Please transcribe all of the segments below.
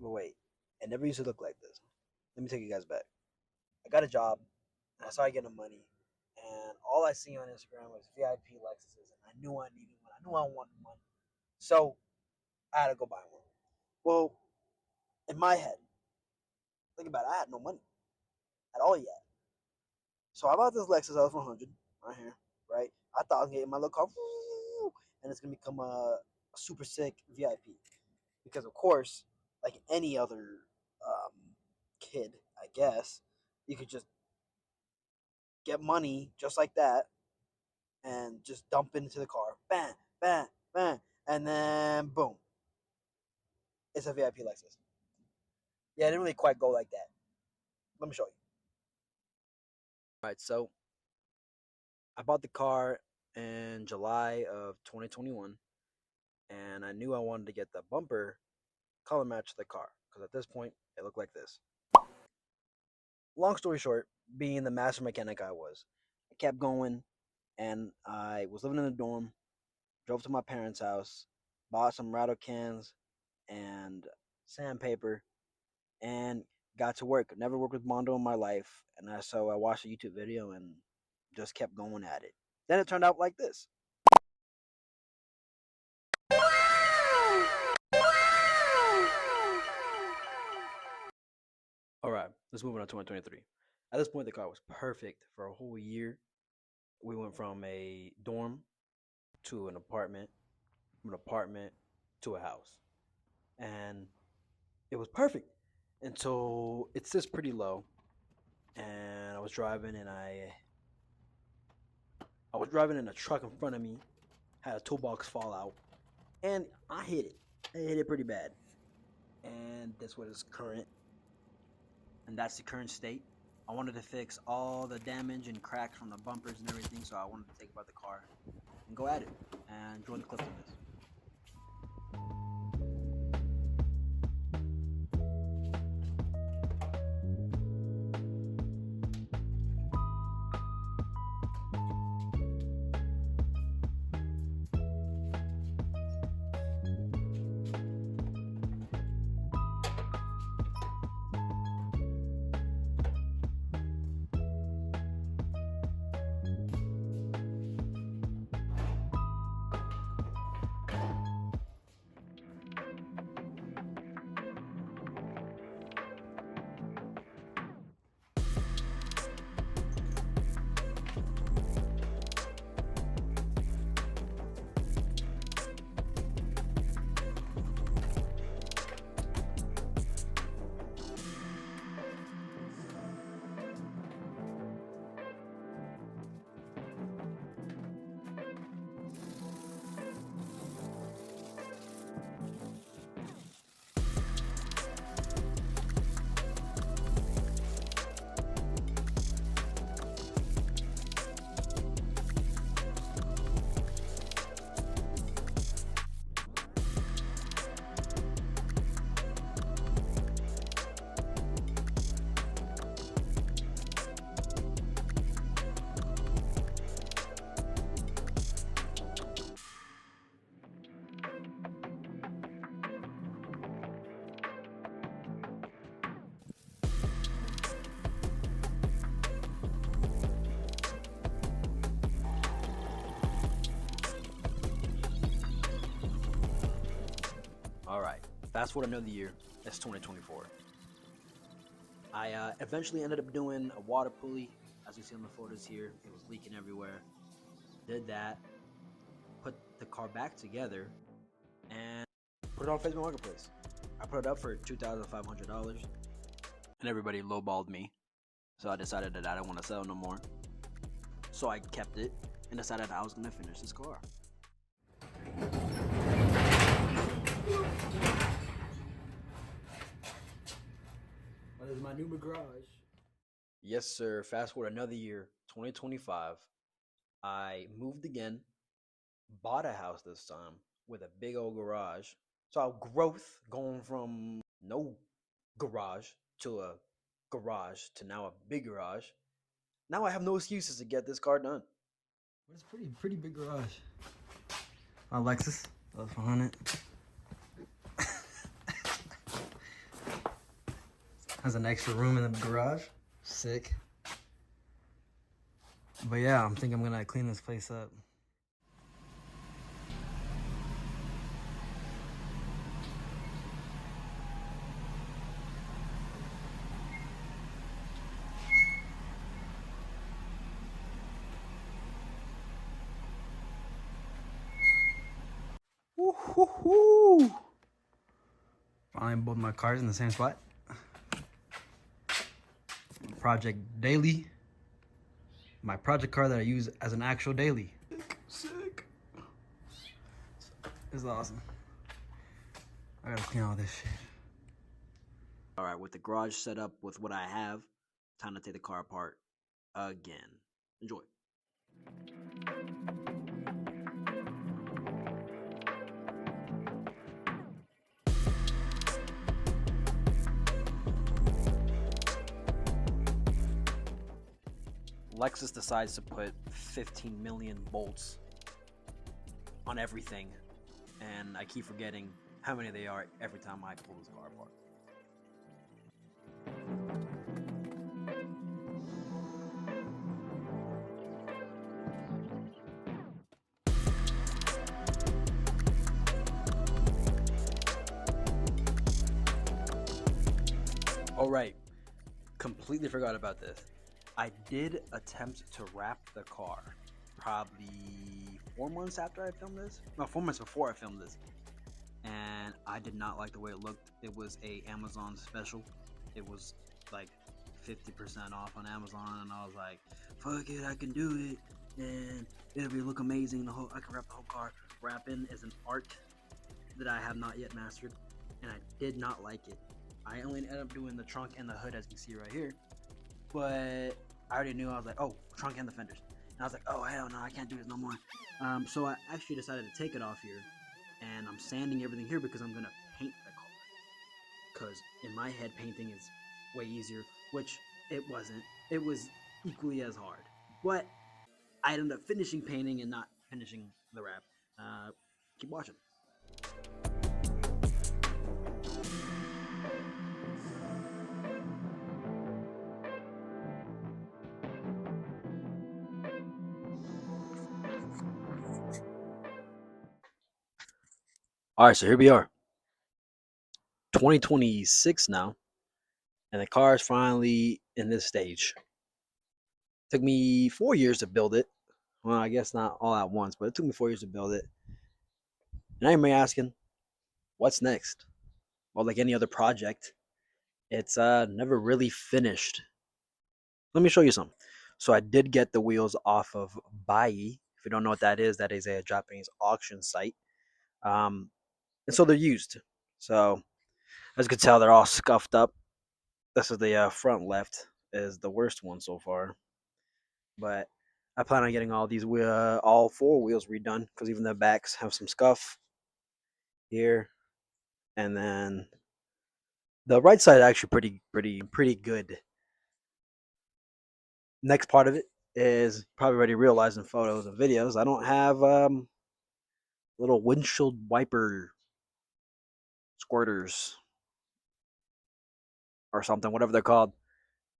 But wait, it never used to look like this. Let me take you guys back. I got a job, and I started getting money, and all I see on Instagram was VIP Lexuses, and I knew I needed one. I knew I wanted one, so I had to go buy one. Well, in my head, think about it, I had no money at all yet. So I bought this Lexus LS400 right here, right? I thought I was getting my little car, and it's gonna become a super sick VIP. Because of course, like any other um, kid, I guess, you could just get money just like that and just dump it into the car, bam, bam, bam, and then boom, it's a VIP Lexus. Yeah, it didn't really quite go like that. Let me show you. All right, so I bought the car in July of 2021, and I knew I wanted to get the bumper color match to the car because at this point it looked like this. Long story short, being the master mechanic I was, I kept going, and I was living in a dorm, drove to my parents' house, bought some rattle cans and sandpaper, and got to work. Never worked with Mondo in my life, and so I watched a YouTube video and just kept going at it. Then it turned out like this. All right, let's move on to 2023. At this point, the car was perfect for a whole year. We went from a dorm to an apartment, from an apartment to a house, and it was perfect until it sits pretty low. And I was driving, and I was driving, and a truck in front of me had a toolbox fall out, and I hit it. I hit it pretty bad, and that's what is current, and that's the current state. I wanted to fix all the damage and cracks from the bumpers and everything, so I wanted to take apart the car and go at it and join the clip on this. Alright, fast forward another year, it's 2024. I eventually ended up doing a water pulley As you see on the photos here, it was leaking everywhere. Did that, put the car back together, and put it on Facebook Marketplace. I put it up for $2,500, and everybody lowballed me. So I decided that I don't want to sell no more. So I kept it and decided I was going to finish this car. What is my new garage? Yes, sir. Fast forward another year, 2025. I moved again, bought a house this time with a big old garage. So growth going from no garage to a garage to now a big garage. Now I have no excuses to get this car done. But it's pretty big garage. My Lexus, LS400. Has an extra room in the garage. Sick. But yeah, I'm thinking I'm gonna clean this place up. Woo-hoo-hoo. Finally both my cars in the same spot. Project daily. My project car that I use as an actual daily. Sick. This is awesome. I gotta clean all this shit. Alright, with the garage set up with what I have, time to take the car apart again. Enjoy. Lexus decides to put 15 million bolts on everything, and I keep forgetting how many they are every time I pull this car apart. Alright, completely forgot about this. I did attempt to wrap the car probably 4 months after I filmed this. No, 4 months before I filmed this. And I did not like the way it looked. It was a Amazon special. It was like 50% off on Amazon, and I was like, fuck it, I can do it. And it'll look amazing. I can wrap the whole car. Wrapping is an art that I have not yet mastered, and I did not like it. I only ended up doing the trunk and the hood, as you can see right here. But I already knew. I was like, oh, trunk and the fenders. And I was like, oh, hell no, I can't do this no more. So I actually decided to take it off here. And I'm sanding everything here because I'm going to paint the car. Because in my head, painting is way easier, which it wasn't. It was equally as hard. But I ended up finishing painting and not finishing the wrap. Keep watching. All right, so here we are. 2026 now, and the car is finally in this stage. Took me 4 years to build it. Well, I guess not all at once, but it took me 4 years to build it. And I am asking, what's next? Well, like any other project, it's never really finished. Let me show you some. So I did get the wheels off of Bai. If you don't know what that is a Japanese auction site. And so they're used. So as you can tell, they're all scuffed up. This is the front left is the worst one so far. But I plan on getting all these all 4 wheels redone because even the backs have some scuff here, and then the right side actually pretty good. Next part of it is probably already realized in photos and videos. I don't have little windshield wiper squirters or something, whatever they're called.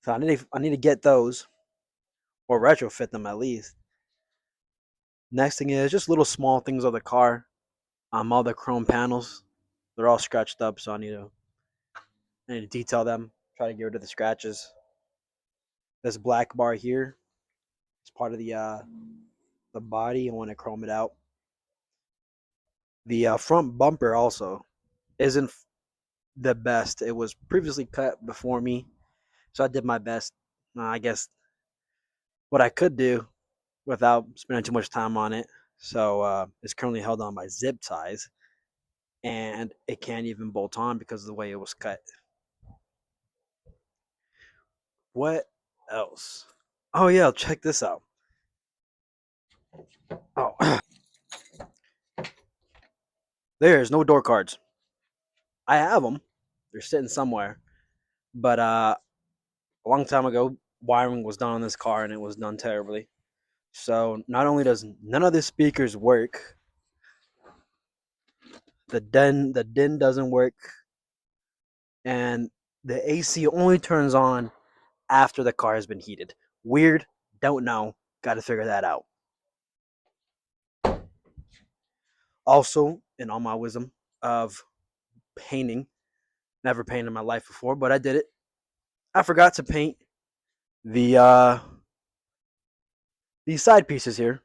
So I need to get those or retrofit them at least. Next thing is just little small things of the car. All the chrome panels, they're all scratched up, so I need to detail them. Try to get rid of the scratches. This black bar here is part of the body. I want to chrome it out. The front bumper also isn't the best. It was previously cut before me, so I did my best. I guess what I could do without spending too much time on it. So it's currently held on by zip ties, and it can't even bolt on because of the way it was cut. What else? Oh yeah, check this out. Oh, there's no door cards. I have them. They're sitting somewhere. But a long time ago, wiring was done on this car, and it was done terribly. So not only does none of the speakers work, the DIN doesn't work, and the AC only turns on after the car has been heated. Weird, don't know, got to figure that out. Also, in all my wisdom of painting, never painted in my life before, but I did it. I forgot to paint the these side pieces here.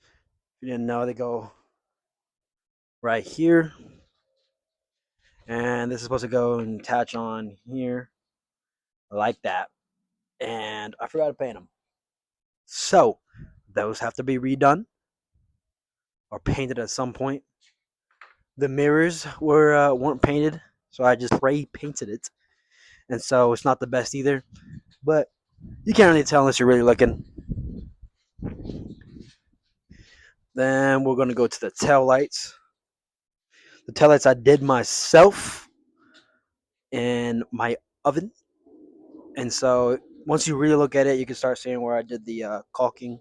If you didn't know, they go right here, and this is supposed to go and attach on here like that. And I forgot to paint them, so those have to be redone or painted at some point. The mirrors weren't painted, so I just spray painted it, and so it's not the best either. But you can't really tell unless you're really looking. Then we're gonna go to the tail lights. The tail lights I did myself in my oven, and so once you really look at it, you can start seeing where I did the caulking.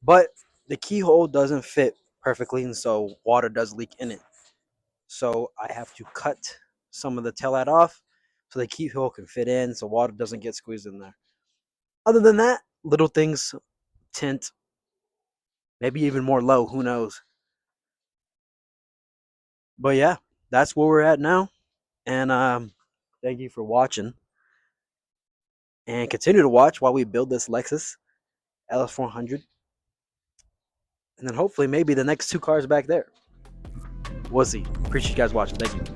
But the keyhole doesn't fit perfectly, and so water does leak in it. So I have to cut some of the tail light off so the keyhole can fit in, so water doesn't get squeezed in there. Other than that, little things, tint, maybe even more low, who knows. But yeah, that's where we're at now. And thank you for watching. And continue to watch while we build this Lexus LS400. And then hopefully maybe the next two cars back there. We'll see. Appreciate you guys watching. Thank you.